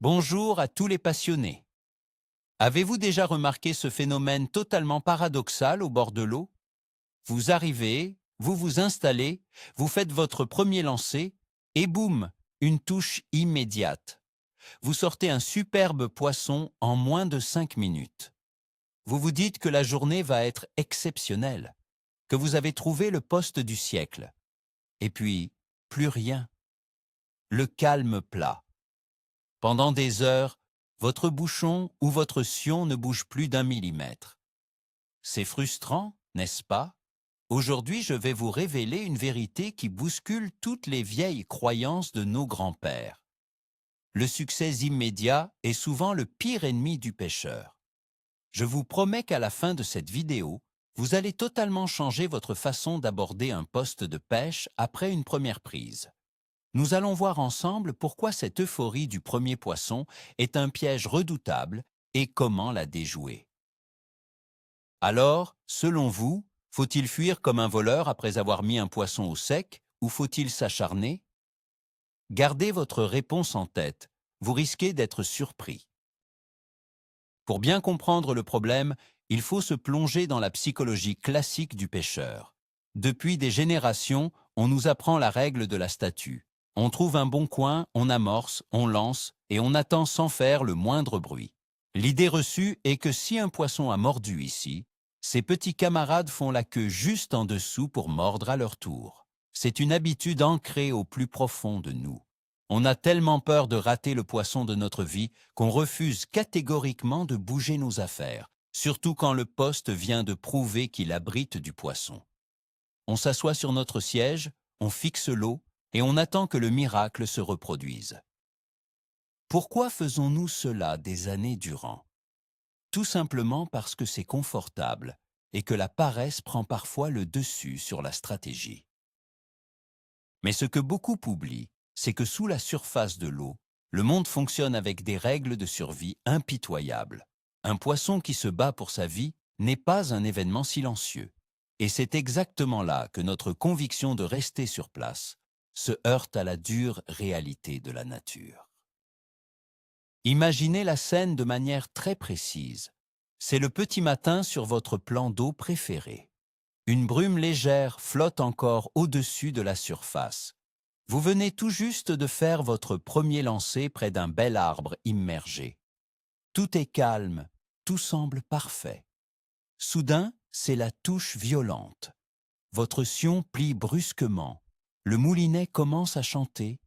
Bonjour à tous les passionnés. Avez-vous déjà remarqué ce phénomène totalement paradoxal au bord de l'eau? Vous arrivez, vous vous installez, vous faites votre premier lancer, et boum, une touche immédiate. Vous sortez un superbe poisson en moins de 5 minutes. Vous vous dites que la journée va être exceptionnelle, que vous avez trouvé le poste du siècle. Et puis, plus rien. Le calme plat. Pendant des heures, votre bouchon ou votre sion ne bouge plus d'un millimètre. C'est frustrant, n'est-ce pas? Aujourd'hui, je vais vous révéler une vérité qui bouscule toutes les vieilles croyances de nos grands-pères. Le succès immédiat est souvent le pire ennemi du pêcheur. Je vous promets qu'à la fin de cette vidéo, vous allez totalement changer votre façon d'aborder un poste de pêche après une première prise. Nous allons voir ensemble pourquoi cette euphorie du premier poisson est un piège redoutable et comment la déjouer. Alors, selon vous, faut-il fuir comme un voleur après avoir mis un poisson au sec ou faut-il s'acharner? Gardez votre réponse en tête, vous risquez d'être surpris. Pour bien comprendre le problème, il faut se plonger dans la psychologie classique du pêcheur. Depuis des générations, on nous apprend la règle de la statue. On trouve un bon coin, on amorce, on lance et on attend sans faire le moindre bruit. L'idée reçue est que si un poisson a mordu ici, ses petits camarades font la queue juste en dessous pour mordre à leur tour. C'est une habitude ancrée au plus profond de nous. On a tellement peur de rater le poisson de notre vie qu'on refuse catégoriquement de bouger nos affaires, surtout quand le poste vient de prouver qu'il abrite du poisson. On s'assoit sur notre siège, on fixe l'eau et on attend que le miracle se reproduise. Pourquoi faisons-nous cela des années durant? Tout simplement parce que c'est confortable et que la paresse prend parfois le dessus sur la stratégie. Mais ce que beaucoup oublient, c'est que sous la surface de l'eau, le monde fonctionne avec des règles de survie impitoyables. Un poisson qui se bat pour sa vie n'est pas un événement silencieux. Et c'est exactement là que notre conviction de rester sur place se heurte à la dure réalité de la nature. Imaginez la scène de manière très précise. C'est le petit matin sur votre plan d'eau préféré. Une brume légère flotte encore au-dessus de la surface. Vous venez tout juste de faire votre premier lancer près d'un bel arbre immergé. Tout est calme, tout semble parfait. Soudain, c'est la touche violente. Votre sion plie brusquement. Le moulinet commence à chanter.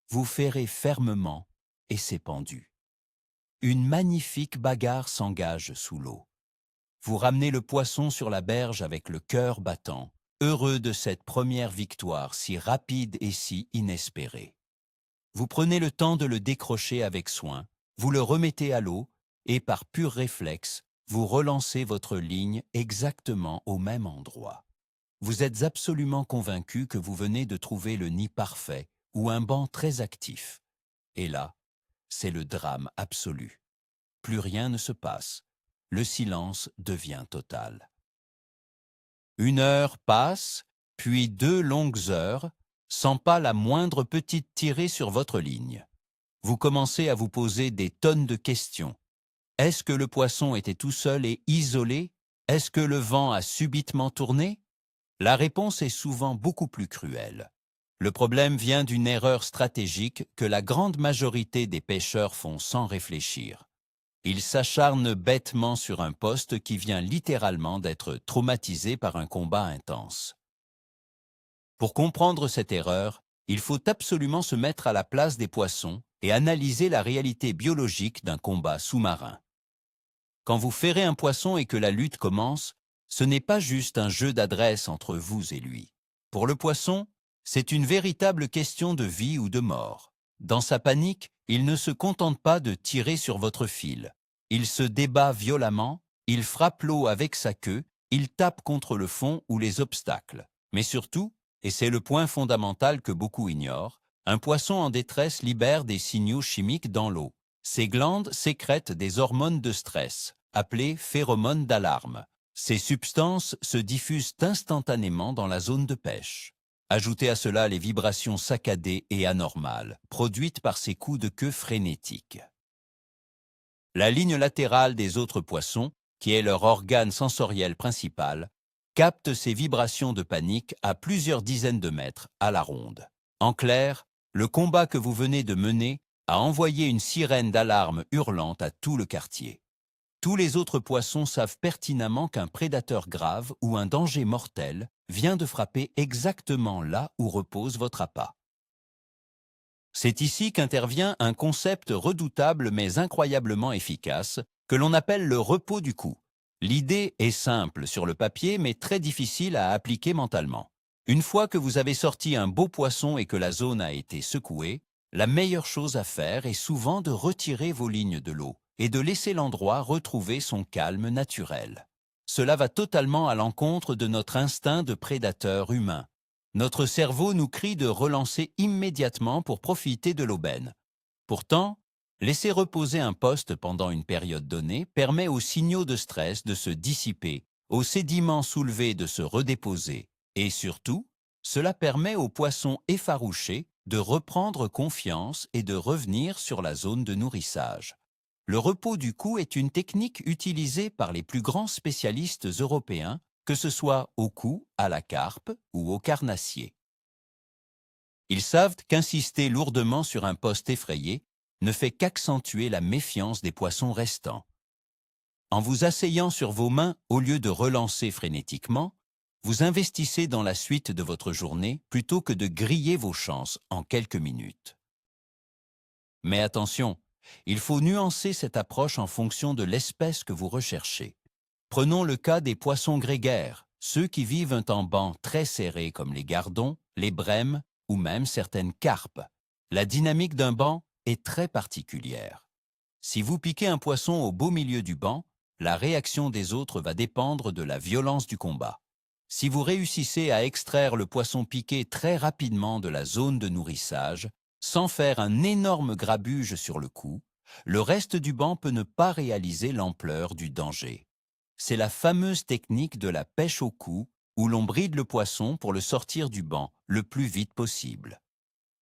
Vous ferrez fermement et c'est pendu. Une magnifique bagarre s'engage sous l'eau. Vous ramenez le poisson sur la berge avec le cœur battant, heureux de cette première victoire si rapide et si inespérée. Vous prenez le temps de le décrocher avec soin, vous le remettez à l'eau et par pur réflexe, vous relancez votre ligne exactement au même endroit. Vous êtes absolument convaincu que vous venez de trouver le nid parfait ou un banc très actif. Et là, c'est le drame absolu. Plus rien ne se passe. Le silence devient total. 1 heure passe, puis 2 longues heures, sans pas la moindre petite tirée sur votre ligne. Vous commencez à vous poser des tonnes de questions. Est-ce que le poisson était tout seul et isolé? Est-ce que le vent a subitement tourné? La réponse est souvent beaucoup plus cruelle. Le problème vient d'une erreur stratégique que la grande majorité des pêcheurs font sans réfléchir. Ils s'acharnent bêtement sur un poste qui vient littéralement d'être traumatisé par un combat intense. Pour comprendre cette erreur, il faut absolument se mettre à la place des poissons et analyser la réalité biologique d'un combat sous-marin. Quand vous ferrez un poisson et que la lutte commence, ce n'est pas juste un jeu d'adresse entre vous et lui. Pour le poisson, c'est une véritable question de vie ou de mort. Dans sa panique, il ne se contente pas de tirer sur votre fil. Il se débat violemment, il frappe l'eau avec sa queue, il tape contre le fond ou les obstacles. Mais surtout, et c'est le point fondamental que beaucoup ignorent, un poisson en détresse libère des signaux chimiques dans l'eau. Ces glandes sécrètent des hormones de stress, appelées phéromones d'alarme. Ces substances se diffusent instantanément dans la zone de pêche. Ajoutez à cela les vibrations saccadées et anormales, produites par ces coups de queue frénétiques. La ligne latérale des autres poissons, qui est leur organe sensoriel principal, capte ces vibrations de panique à plusieurs dizaines de mètres à la ronde. En clair, le combat que vous venez de mener a envoyé une sirène d'alarme hurlante à tout le quartier. Tous les autres poissons savent pertinemment qu'un prédateur grave ou un danger mortel vient de frapper exactement là où repose votre appât. C'est ici qu'intervient un concept redoutable mais incroyablement efficace que l'on appelle le repos du coup. L'idée est simple sur le papier mais très difficile à appliquer mentalement. Une fois que vous avez sorti un beau poisson et que la zone a été secouée, la meilleure chose à faire est souvent de retirer vos lignes de l'eau et de laisser l'endroit retrouver son calme naturel. Cela va totalement à l'encontre de notre instinct de prédateur humain. Notre cerveau nous crie de relancer immédiatement pour profiter de l'aubaine. Pourtant, laisser reposer un poste pendant une période donnée permet aux signaux de stress de se dissiper, aux sédiments soulevés de se redéposer, et surtout, cela permet aux poissons effarouchés de reprendre confiance et de revenir sur la zone de nourrissage. Le repos du cou est une technique utilisée par les plus grands spécialistes européens, que ce soit au cou, à la carpe ou au carnassier. Ils savent qu'insister lourdement sur un poste effrayé ne fait qu'accentuer la méfiance des poissons restants. En vous asseyant sur vos mains au lieu de relancer frénétiquement, vous investissez dans la suite de votre journée plutôt que de griller vos chances en quelques minutes. Mais attention, il faut nuancer cette approche en fonction de l'espèce que vous recherchez. Prenons le cas des poissons grégaires, ceux qui vivent en bancs très serrés comme les gardons, les brèmes ou même certaines carpes. La dynamique d'un banc est très particulière. Si vous piquez un poisson au beau milieu du banc, la réaction des autres va dépendre de la violence du combat. Si vous réussissez à extraire le poisson piqué très rapidement de la zone de nourrissage, sans faire un énorme grabuge sur le coup, le reste du banc peut ne pas réaliser l'ampleur du danger. C'est la fameuse technique de la pêche au cou, où l'on bride le poisson pour le sortir du banc le plus vite possible.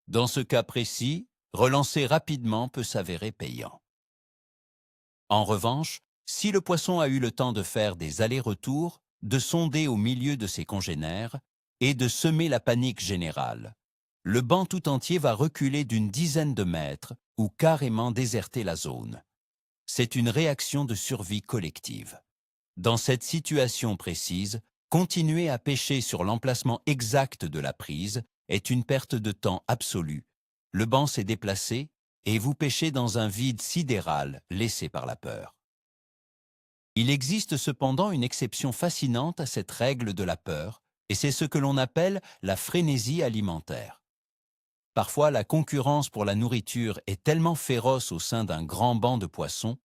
Dans ce cas précis, relancer rapidement peut s'avérer payant. En revanche, si le poisson a eu le temps de faire des allers-retours, de sonder au milieu de ses congénères et de semer la panique générale, le banc tout entier va reculer d'une dizaine de mètres ou carrément déserter la zone. C'est une réaction de survie collective. Dans cette situation précise, continuer à pêcher sur l'emplacement exact de la prise est une perte de temps absolue. Le banc s'est déplacé et vous pêchez dans un vide sidéral laissé par la peur. Il existe cependant une exception fascinante à cette règle de la peur, et c'est ce que l'on appelle la frénésie alimentaire. Parfois, la concurrence pour la nourriture est tellement féroce au sein d'un grand banc de poissons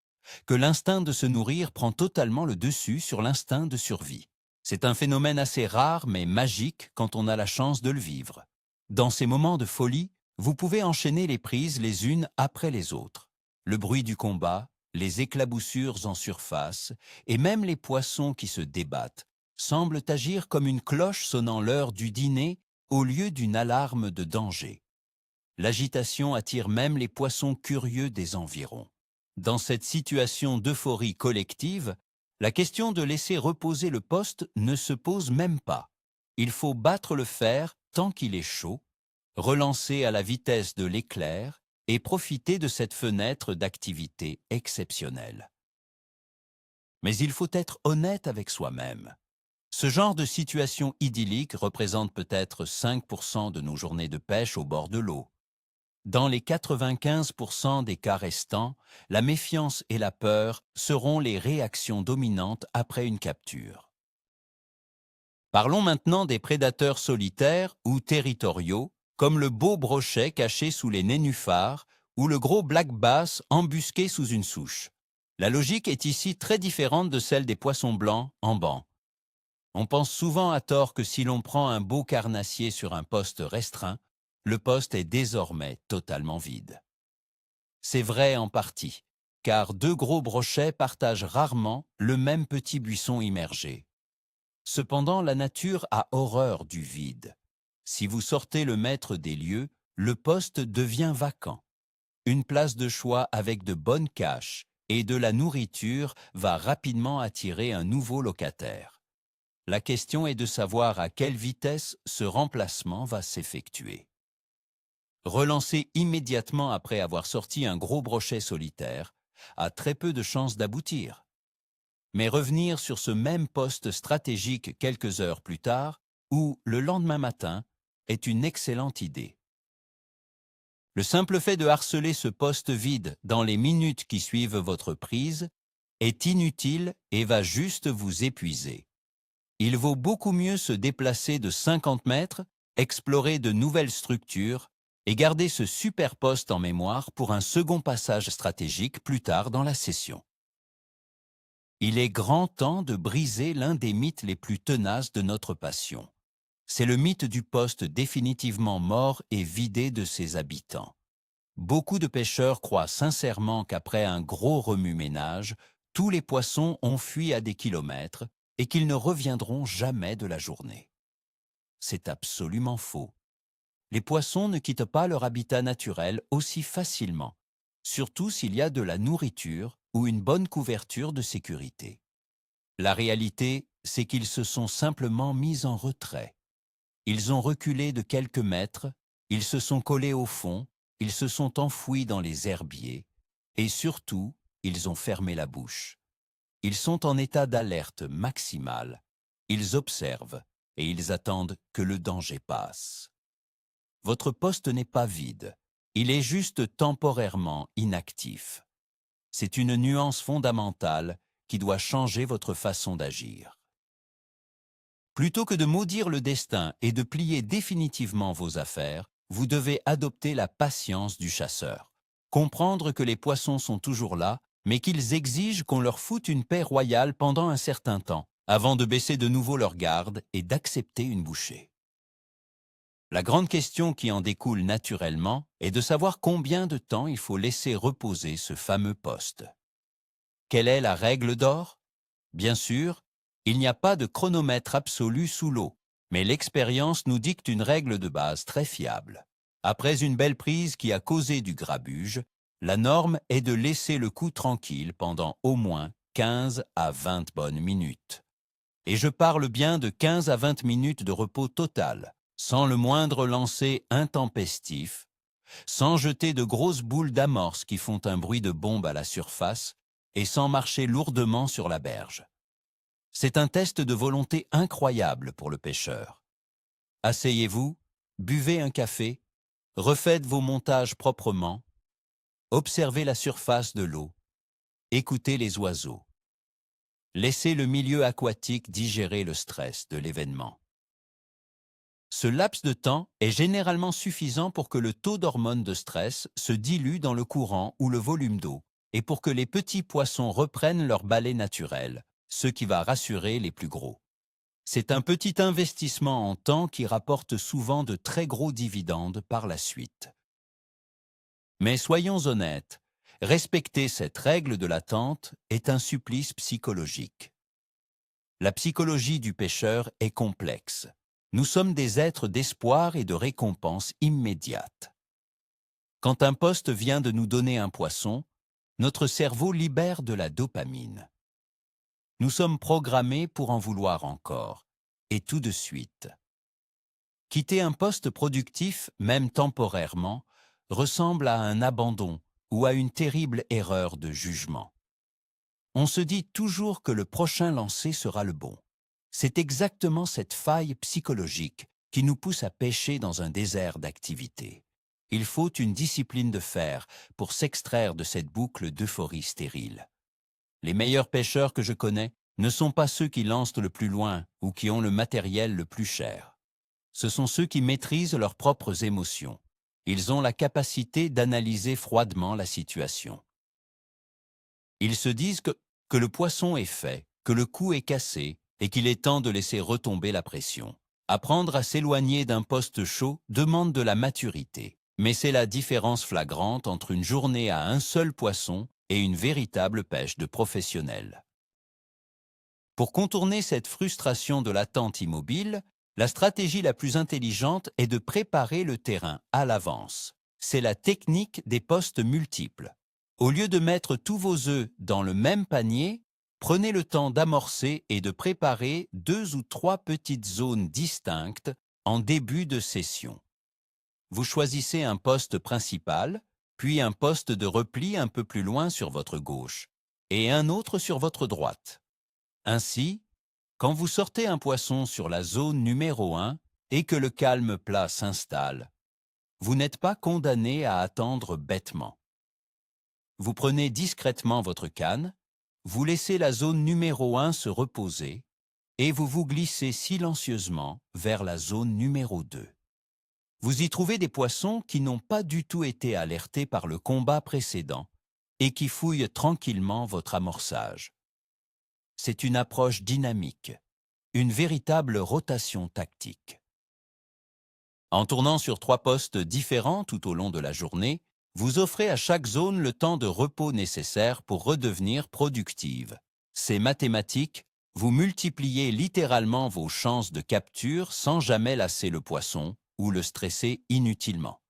que l'instinct de se nourrir prend totalement le dessus sur l'instinct de survie. C'est un phénomène assez rare mais magique quand on a la chance de le vivre. Dans ces moments de folie, vous pouvez enchaîner les prises les unes après les autres. Le bruit du combat, les éclaboussures en surface et même les poissons qui se débattent semblent agir comme une cloche sonnant l'heure du dîner au lieu d'une alarme de danger. L'agitation attire même les poissons curieux des environs. Dans cette situation d'euphorie collective, la question de laisser reposer le poste ne se pose même pas. Il faut battre le fer tant qu'il est chaud, relancer à la vitesse de l'éclair et profiter de cette fenêtre d'activité exceptionnelle. Mais il faut être honnête avec soi-même. Ce genre de situation idyllique représente peut-être 5% de nos journées de pêche au bord de l'eau. Dans les 95% des cas restants, la méfiance et la peur seront les réactions dominantes après une capture. Parlons maintenant des prédateurs solitaires ou territoriaux, comme le beau brochet caché sous les nénuphars ou le gros black bass embusqué sous une souche. La logique est ici très différente de celle des poissons blancs en banc. On pense souvent à tort que si l'on prend un beau carnassier sur un poste restreint, le poste est désormais totalement vide. C'est vrai en partie, car deux gros brochets partagent rarement le même petit buisson immergé. Cependant, la nature a horreur du vide. Si vous sortez le maître des lieux, le poste devient vacant. Une place de choix avec de bonnes caches et de la nourriture va rapidement attirer un nouveau locataire. La question est de savoir à quelle vitesse ce remplacement va s'effectuer. Relancer immédiatement après avoir sorti un gros brochet solitaire a très peu de chances d'aboutir. Mais revenir sur ce même poste stratégique quelques heures plus tard ou le lendemain matin est une excellente idée. Le simple fait de harceler ce poste vide dans les minutes qui suivent votre prise est inutile et va juste vous épuiser. Il vaut beaucoup mieux se déplacer de 50 mètres, explorer de nouvelles structures et garder ce super poste en mémoire pour un second passage stratégique plus tard dans la session. Il est grand temps de briser l'un des mythes les plus tenaces de notre passion. C'est le mythe du poste définitivement mort et vidé de ses habitants. Beaucoup de pêcheurs croient sincèrement qu'après un gros remue-ménage, tous les poissons ont fui à des kilomètres et qu'ils ne reviendront jamais de la journée. C'est absolument faux. Les poissons ne quittent pas leur habitat naturel aussi facilement, surtout s'il y a de la nourriture ou une bonne couverture de sécurité. La réalité, c'est qu'ils se sont simplement mis en retrait. Ils ont reculé de quelques mètres, ils se sont collés au fond, ils se sont enfouis dans les herbiers et surtout, ils ont fermé la bouche. Ils sont en état d'alerte maximale. Ils observent et ils attendent que le danger passe. Votre poste n'est pas vide. Il est juste temporairement inactif. C'est une nuance fondamentale qui doit changer votre façon d'agir. Plutôt que de maudire le destin et de plier définitivement vos affaires, vous devez adopter la patience du chasseur. Comprendre que les poissons sont toujours là, mais qu'ils exigent qu'on leur foute une paix royale pendant un certain temps, avant de baisser de nouveau leur garde et d'accepter une bouchée. La grande question qui en découle naturellement est de savoir combien de temps il faut laisser reposer ce fameux poste. Quelle est la règle d'or? Bien sûr, il n'y a pas de chronomètre absolu sous l'eau, mais l'expérience nous dicte une règle de base très fiable. Après une belle prise qui a causé du grabuge, la norme est de laisser le coup tranquille pendant au moins 15 à 20 bonnes minutes. Et je parle bien de 15 à 20 minutes de repos total, sans le moindre lancer intempestif, sans jeter de grosses boules d'amorce qui font un bruit de bombe à la surface et sans marcher lourdement sur la berge. C'est un test de volonté incroyable pour le pêcheur. Asseyez-vous, buvez un café, refaites vos montages proprement, observez la surface de l'eau, écoutez les oiseaux. Laissez le milieu aquatique digérer le stress de l'événement. Ce laps de temps est généralement suffisant pour que le taux d'hormones de stress se dilue dans le courant ou le volume d'eau et pour que les petits poissons reprennent leur balai naturel, ce qui va rassurer les plus gros. C'est un petit investissement en temps qui rapporte souvent de très gros dividendes par la suite. Mais soyons honnêtes, respecter cette règle de l'attente est un supplice psychologique. La psychologie du pêcheur est complexe. Nous sommes des êtres d'espoir et de récompense immédiate. Quand un poste vient de nous donner un poisson, notre cerveau libère de la dopamine. Nous sommes programmés pour en vouloir encore, et tout de suite. Quitter un poste productif, même temporairement, ressemble à un abandon ou à une terrible erreur de jugement. On se dit toujours que le prochain lancer sera le bon. C'est exactement cette faille psychologique qui nous pousse à pêcher dans un désert d'activités. Il faut une discipline de fer pour s'extraire de cette boucle d'euphorie stérile. Les meilleurs pêcheurs que je connais ne sont pas ceux qui lancent le plus loin ou qui ont le matériel le plus cher. Ce sont ceux qui maîtrisent leurs propres émotions. Ils ont la capacité d'analyser froidement la situation. Ils se disent que le poisson est fait, que le coup est cassé et qu'il est temps de laisser retomber la pression. Apprendre à s'éloigner d'un poste chaud demande de la maturité, mais c'est la différence flagrante entre une journée à un seul poisson et une véritable pêche de professionnels. Pour contourner cette frustration de l'attente immobile, la stratégie la plus intelligente est de préparer le terrain à l'avance. C'est la technique des postes multiples. Au lieu de mettre tous vos œufs dans le même panier, prenez le temps d'amorcer et de préparer 2 ou 3 petites zones distinctes en début de session. Vous choisissez un poste principal, puis un poste de repli un peu plus loin sur votre gauche, et un autre sur votre droite. Ainsi, quand vous sortez un poisson sur la zone numéro 1 et que le calme plat s'installe, vous n'êtes pas condamné à attendre bêtement. Vous prenez discrètement votre canne, vous laissez la zone numéro 1 se reposer et vous vous glissez silencieusement vers la zone numéro 2. Vous y trouvez des poissons qui n'ont pas du tout été alertés par le combat précédent et qui fouillent tranquillement votre amorçage. C'est une approche dynamique, une véritable rotation tactique. En tournant sur 3 postes différents tout au long de la journée, vous offrez à chaque zone le temps de repos nécessaire pour redevenir productive. C'est mathématique, vous multipliez littéralement vos chances de capture sans jamais lasser le poisson ou le stresser inutilement.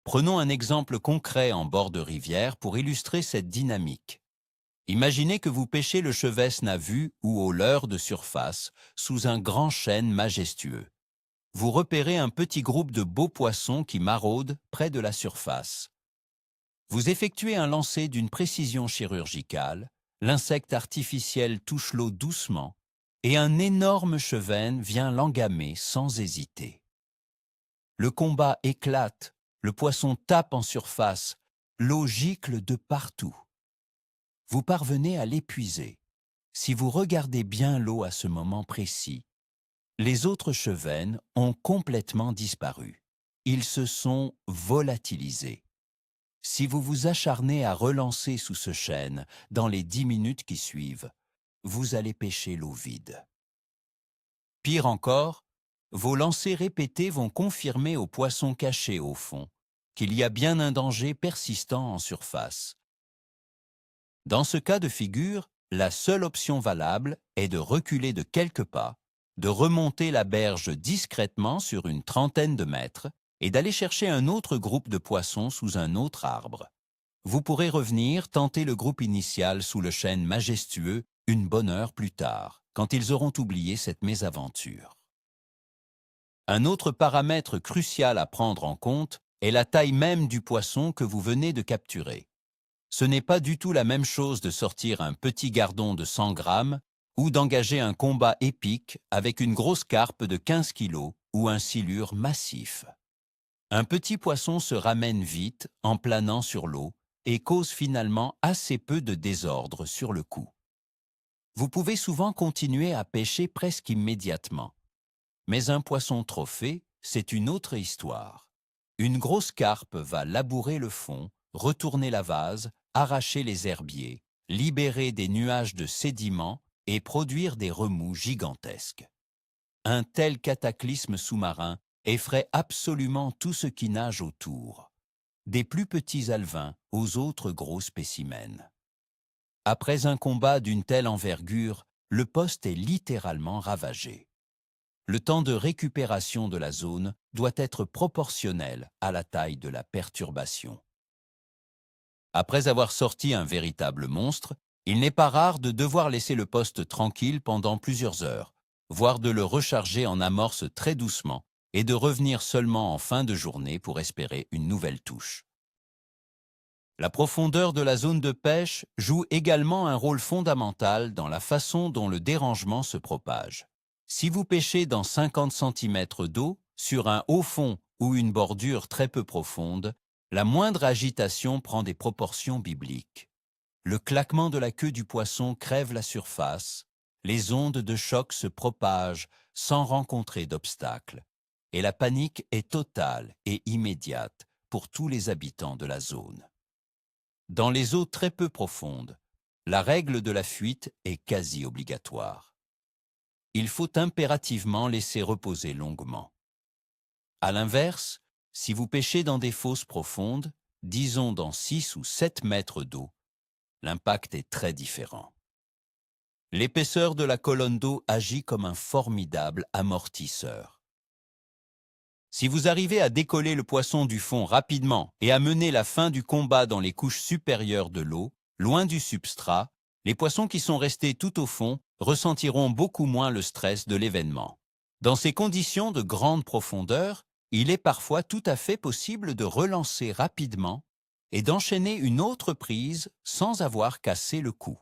Prenons un exemple concret en bord de rivière pour illustrer cette dynamique. Imaginez que vous pêchez le chevesne à vue ou au leurre de surface sous un grand chêne majestueux. Vous repérez un petit groupe de beaux poissons qui maraudent près de la surface. Vous effectuez un lancer d'une précision chirurgicale, l'insecte artificiel touche l'eau doucement et un énorme chevesne vient l'engamer sans hésiter. Le combat éclate, le poisson tape en surface, l'eau gicle de partout. Vous parvenez à l'épuiser. Si vous regardez bien l'eau à ce moment précis, les autres chevesnes ont complètement disparu. Ils se sont volatilisés. Si vous vous acharnez à relancer sous ce chêne dans les 10 minutes qui suivent, vous allez pêcher l'eau vide. Pire encore, vos lancers répétés vont confirmer aux poissons cachés au fond qu'il y a bien un danger persistant en surface. Dans ce cas de figure, la seule option valable est de reculer de quelques pas, de remonter la berge discrètement sur une trentaine de mètres et d'aller chercher un autre groupe de poissons sous un autre arbre. Vous pourrez revenir tenter le groupe initial sous le chêne majestueux une bonne heure plus tard, quand ils auront oublié cette mésaventure. Un autre paramètre crucial à prendre en compte est la taille même du poisson que vous venez de capturer. Ce n'est pas du tout la même chose de sortir un petit gardon de 100 grammes ou d'engager un combat épique avec une grosse carpe de 15 kilos ou un silure massif. Un petit poisson se ramène vite en planant sur l'eau et cause finalement assez peu de désordre sur le coup. Vous pouvez souvent continuer à pêcher presque immédiatement. Mais un poisson trophée, c'est une autre histoire. Une grosse carpe va labourer le fond, retourner la vase, arracher les herbiers, libérer des nuages de sédiments et produire des remous gigantesques. Un tel cataclysme sous-marin effraie absolument tout ce qui nage autour, des plus petits alevins aux autres gros spécimens. Après un combat d'une telle envergure, le poste est littéralement ravagé. Le temps de récupération de la zone doit être proportionnel à la taille de la perturbation. Après avoir sorti un véritable monstre, il n'est pas rare de devoir laisser le poste tranquille pendant plusieurs heures, voire de le recharger en amorce très doucement et de revenir seulement en fin de journée pour espérer une nouvelle touche. La profondeur de la zone de pêche joue également un rôle fondamental dans la façon dont le dérangement se propage. Si vous pêchez dans 50 cm d'eau, sur un haut fond ou une bordure très peu profonde, la moindre agitation prend des proportions bibliques. Le claquement de la queue du poisson crève la surface, les ondes de choc se propagent sans rencontrer d'obstacles, et la panique est totale et immédiate pour tous les habitants de la zone. Dans les eaux très peu profondes, la règle de la fuite est quasi obligatoire. Il faut impérativement laisser reposer longuement. À l'inverse, si vous pêchez dans des fosses profondes, disons dans 6 ou 7 mètres d'eau, l'impact est très différent. L'épaisseur de la colonne d'eau agit comme un formidable amortisseur. Si vous arrivez à décoller le poisson du fond rapidement et à mener la fin du combat dans les couches supérieures de l'eau, loin du substrat, les poissons qui sont restés tout au fond ressentiront beaucoup moins le stress de l'événement. Dans ces conditions de grande profondeur, il est parfois tout à fait possible de relancer rapidement et d'enchaîner une autre prise sans avoir cassé le coup.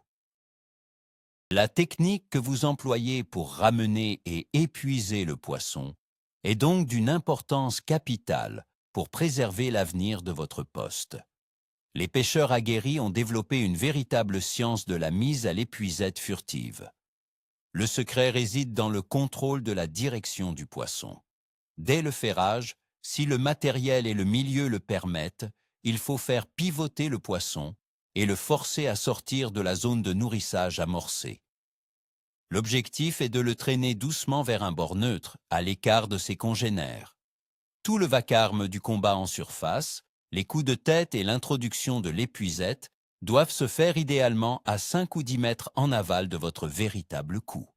La technique que vous employez pour ramener et épuiser le poisson est donc d'une importance capitale pour préserver l'avenir de votre poste. Les pêcheurs aguerris ont développé une véritable science de la mise à l'épuisette furtive. Le secret réside dans le contrôle de la direction du poisson. Dès le ferrage, si le matériel et le milieu le permettent, il faut faire pivoter le poisson et le forcer à sortir de la zone de nourrissage amorcée. L'objectif est de le traîner doucement vers un bord neutre, à l'écart de ses congénères. Tout le vacarme du combat en surface, les coups de tête et l'introduction de l'épuisette doivent se faire idéalement à 5 ou 10 mètres en aval de votre véritable coup.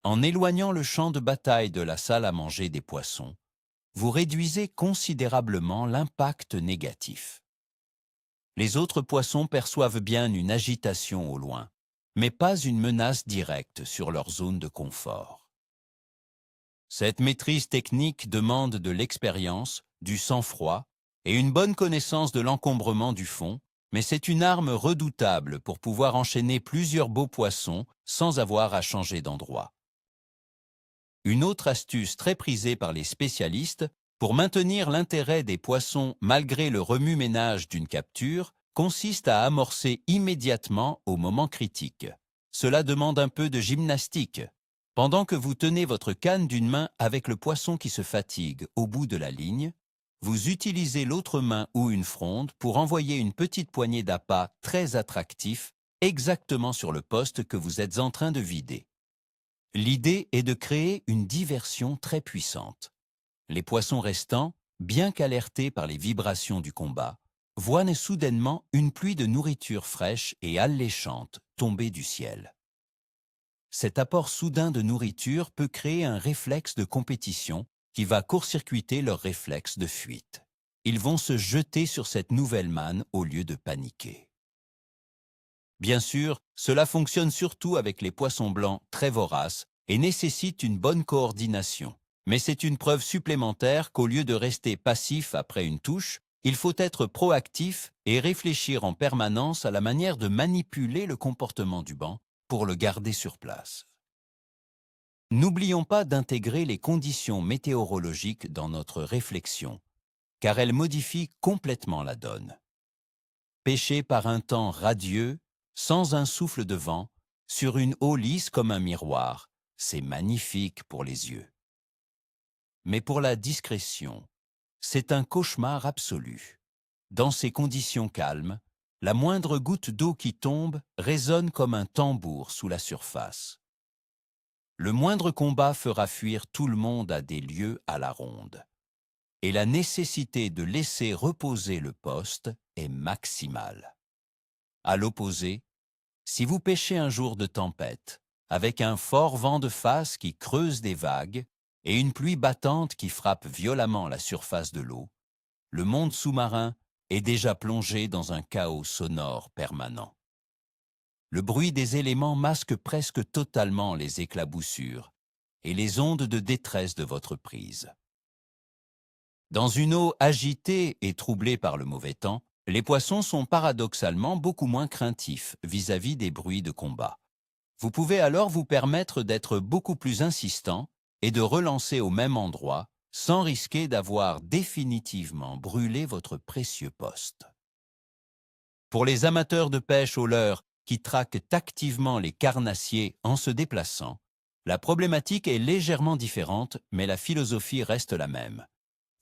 En éloignant le champ de bataille de la salle à manger des poissons, vous réduisez considérablement l'impact négatif. Les autres poissons perçoivent bien une agitation au loin, mais pas une menace directe sur leur zone de confort. Cette maîtrise technique demande de l'expérience, du sang-froid et une bonne connaissance de l'encombrement du fond, mais c'est une arme redoutable pour pouvoir enchaîner plusieurs beaux poissons sans avoir à changer d'endroit. Une autre astuce très prisée par les spécialistes pour maintenir l'intérêt des poissons malgré le remue-ménage d'une capture consiste à amorcer immédiatement au moment critique. Cela demande un peu de gymnastique. Pendant que vous tenez votre canne d'une main avec le poisson qui se fatigue au bout de la ligne, vous utilisez l'autre main ou une fronde pour envoyer une petite poignée d'appât très attractif exactement sur le poste que vous êtes en train de vider. L'idée est de créer une diversion très puissante. Les poissons restants, bien qu'alertés par les vibrations du combat, voient soudainement une pluie de nourriture fraîche et alléchante tomber du ciel. Cet apport soudain de nourriture peut créer un réflexe de compétition qui va court-circuiter leur réflexe de fuite. Ils vont se jeter sur cette nouvelle manne au lieu de paniquer. Bien sûr, cela fonctionne surtout avec les poissons blancs très voraces et nécessite une bonne coordination. Mais c'est une preuve supplémentaire qu'au lieu de rester passif après une touche, il faut être proactif et réfléchir en permanence à la manière de manipuler le comportement du banc pour le garder sur place. N'oublions pas d'intégrer les conditions météorologiques dans notre réflexion, car elles modifient complètement la donne. Pêcher par un temps radieux, sans un souffle de vent, sur une eau lisse comme un miroir, c'est magnifique pour les yeux. Mais pour la discrétion, c'est un cauchemar absolu. Dans ces conditions calmes, la moindre goutte d'eau qui tombe résonne comme un tambour sous la surface. Le moindre combat fera fuir tout le monde à des lieues à la ronde. Et la nécessité de laisser reposer le poste est maximale. À l'opposé, si vous pêchez un jour de tempête, avec un fort vent de face qui creuse des vagues et une pluie battante qui frappe violemment la surface de l'eau, le monde sous-marin est déjà plongé dans un chaos sonore permanent. Le bruit des éléments masque presque totalement les éclaboussures et les ondes de détresse de votre prise. Dans une eau agitée et troublée par le mauvais temps, les poissons sont paradoxalement beaucoup moins craintifs vis-à-vis des bruits de combat. Vous pouvez alors vous permettre d'être beaucoup plus insistant et de relancer au même endroit sans risquer d'avoir définitivement brûlé votre précieux poste. Pour les amateurs de pêche au leurre qui traquent activement les carnassiers en se déplaçant, la problématique est légèrement différente, mais la philosophie reste la même.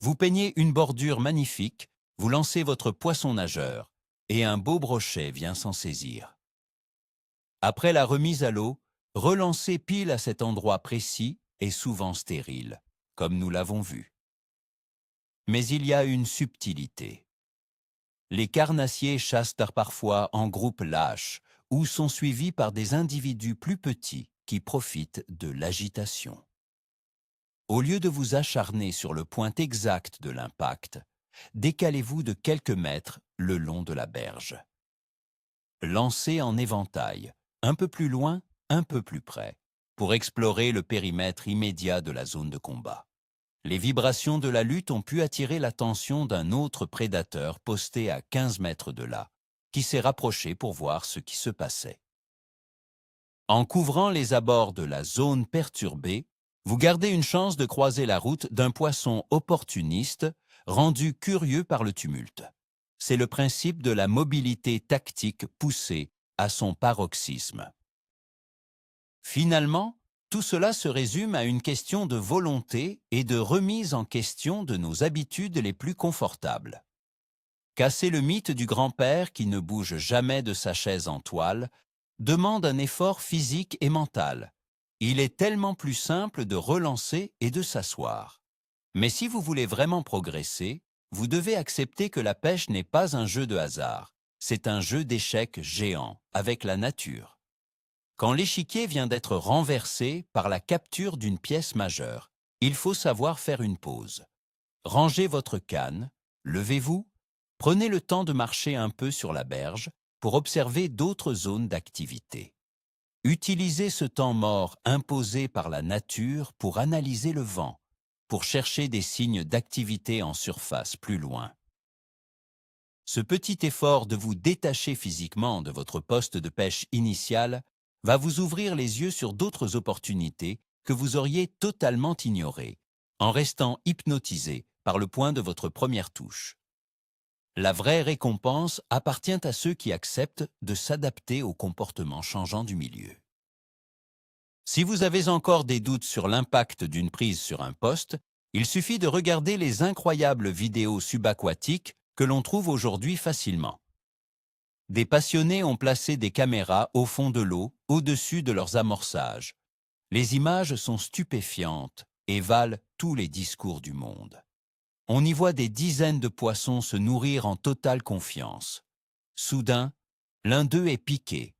Vous peignez une bordure magnifique, vous lancez votre poisson nageur, et un beau brochet vient s'en saisir. Après la remise à l'eau, relancer pile à cet endroit précis est souvent stérile, comme nous l'avons vu. Mais il y a une subtilité. Les carnassiers chassent parfois en groupes lâches ou sont suivis par des individus plus petits qui profitent de l'agitation. au lieu de vous acharner sur le point exact de l'impact, décalez-vous de quelques mètres le long de la berge. Lancez en éventail, un peu plus loin, un peu plus près, pour explorer le périmètre immédiat de la zone de combat. Les vibrations de la lutte ont pu attirer l'attention d'un autre prédateur posté à 15 mètres de là, qui s'est rapproché pour voir ce qui se passait. En couvrant les abords de la zone perturbée, vous gardez une chance de croiser la route d'un poisson opportuniste rendu curieux par le tumulte. C'est le principe de la mobilité tactique poussée à son paroxysme. Finalement, tout cela se résume à une question de volonté et de remise en question de nos habitudes les plus confortables. Casser le mythe du grand-père qui ne bouge jamais de sa chaise en toile demande un effort physique et mental. Il est tellement plus simple de relancer et de s'asseoir. Mais si vous voulez vraiment progresser, vous devez accepter que la pêche n'est pas un jeu de hasard. C'est un jeu d'échecs géant avec la nature. Quand l'échiquier vient d'être renversé par la capture d'une pièce majeure, il faut savoir faire une pause. Rangez votre canne, levez-vous, prenez le temps de marcher un peu sur la berge pour observer d'autres zones d'activité. Utilisez ce temps mort imposé par la nature pour analyser le vent, pour chercher des signes d'activité en surface plus loin. Ce petit effort de vous détacher physiquement de votre poste de pêche initial va vous ouvrir les yeux sur d'autres opportunités que vous auriez totalement ignorées, en restant hypnotisé par le point de votre première touche. La vraie récompense appartient à ceux qui acceptent de s'adapter aux comportements changeants du milieu. Si vous avez encore des doutes sur l'impact d'une prise sur un poste, il suffit de regarder les incroyables vidéos subaquatiques que l'on trouve aujourd'hui facilement. Des passionnés ont placé des caméras au fond de l'eau, au-dessus de leurs amorçages. Les images sont stupéfiantes et valent tous les discours du monde. On y voit des dizaines de poissons se nourrir en totale confiance. Soudain, l'un d'eux est piqué.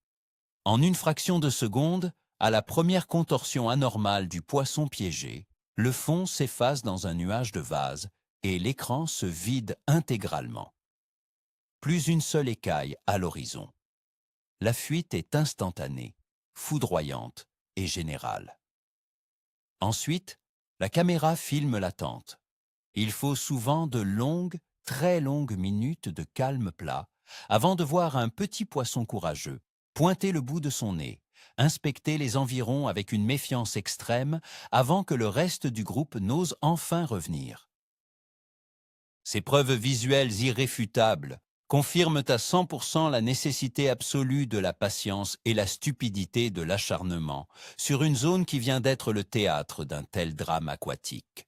En une fraction de seconde, à la première contorsion anormale du poisson piégé, le fond s'efface dans un nuage de vase et l'écran se vide intégralement. Plus une seule écaille à l'horizon. La fuite est instantanée, foudroyante et générale. Ensuite, la caméra filme l'attente. Il faut souvent de longues, très longues minutes de calme plat avant de voir un petit poisson courageux pointer le bout de son nez, inspecter les environs avec une méfiance extrême avant que le reste du groupe n'ose enfin revenir. Ces preuves visuelles irréfutables confirment à 100% la nécessité absolue de la patience et la stupidité de l'acharnement sur une zone qui vient d'être le théâtre d'un tel drame aquatique.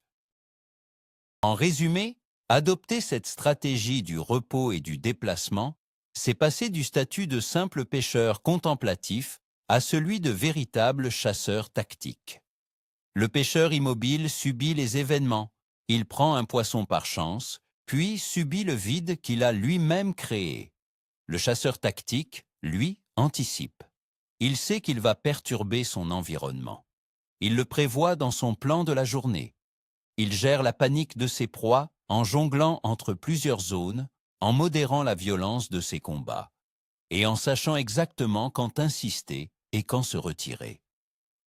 En résumé, adopter cette stratégie du repos et du déplacement, c'est passer du statut de simple pêcheur contemplatif à celui de véritable chasseur tactique. Le pêcheur immobile subit les événements, il prend un poisson par chance, puis subit le vide qu'il a lui-même créé. Le chasseur tactique, lui, anticipe. Il sait qu'il va perturber son environnement. Il le prévoit dans son plan de la journée. Il gère la panique de ses proies en jonglant entre plusieurs zones, en modérant la violence de ses combats, et en sachant exactement quand insister et quand se retirer.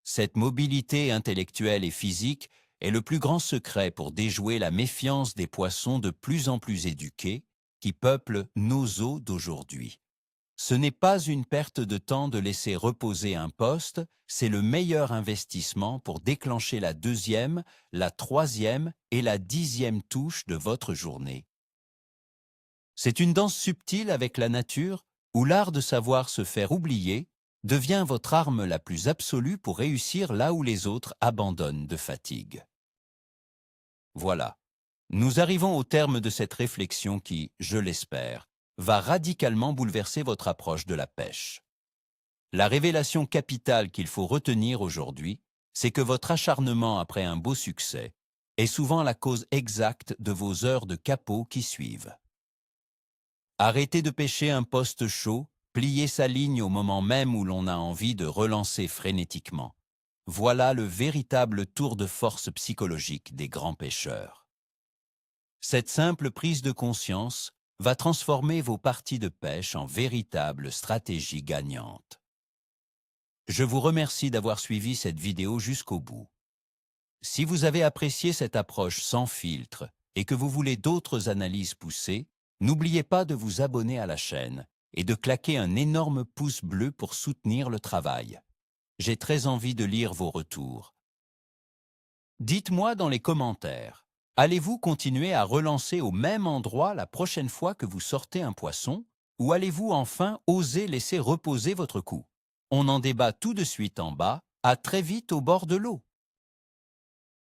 Cette mobilité intellectuelle et physique est le plus grand secret pour déjouer la méfiance des poissons de plus en plus éduqués qui peuplent nos eaux d'aujourd'hui. Ce n'est pas une perte de temps de laisser reposer un poste, c'est le meilleur investissement pour déclencher la 2e, la 3e et la 10e touche de votre journée. C'est une danse subtile avec la nature où l'art de savoir se faire oublier devient votre arme la plus absolue pour réussir là où les autres abandonnent de fatigue. Voilà, nous arrivons au terme de cette réflexion qui, je l'espère, va radicalement bouleverser votre approche de la pêche. La révélation capitale qu'il faut retenir aujourd'hui, c'est que votre acharnement après un beau succès est souvent la cause exacte de vos heures de capot qui suivent. Arrêtez de pêcher un poste chaud, pliez sa ligne au moment même où l'on a envie de relancer frénétiquement. Voilà le véritable tour de force psychologique des grands pêcheurs. Cette simple prise de conscience va transformer vos parties de pêche en véritables stratégies gagnantes. Je vous remercie d'avoir suivi cette vidéo jusqu'au bout. Si vous avez apprécié cette approche sans filtre et que vous voulez d'autres analyses poussées, n'oubliez pas de vous abonner à la chaîne et de claquer un énorme pouce bleu pour soutenir le travail. J'ai très envie de lire vos retours. Dites-moi dans les commentaires, allez-vous continuer à relancer au même endroit la prochaine fois que vous sortez un poisson ou allez-vous enfin oser laisser reposer votre coup? On en débat tout de suite en bas. À très vite au bord de l'eau.